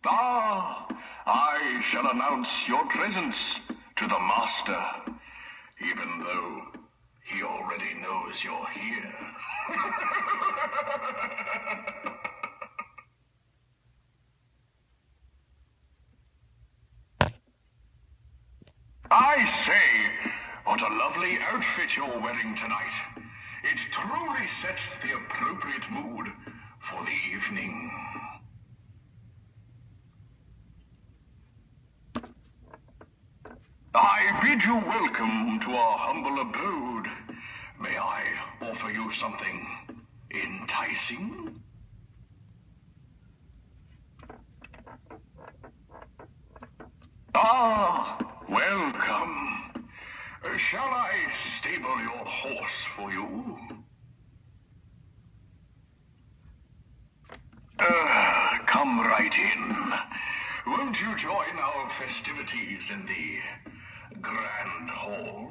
Ah, I shall announce your presence to the master, even though he already knows you're here. I say, what a lovely outfit you're wearing tonight. It truly sets the appropriate mood for the evening. I bid you welcome to our humble abode. May I offer you something enticing? Ah, welcome. Shall I stable your horse for you? Come right in. Won't you join our festivities in the Grand Hall?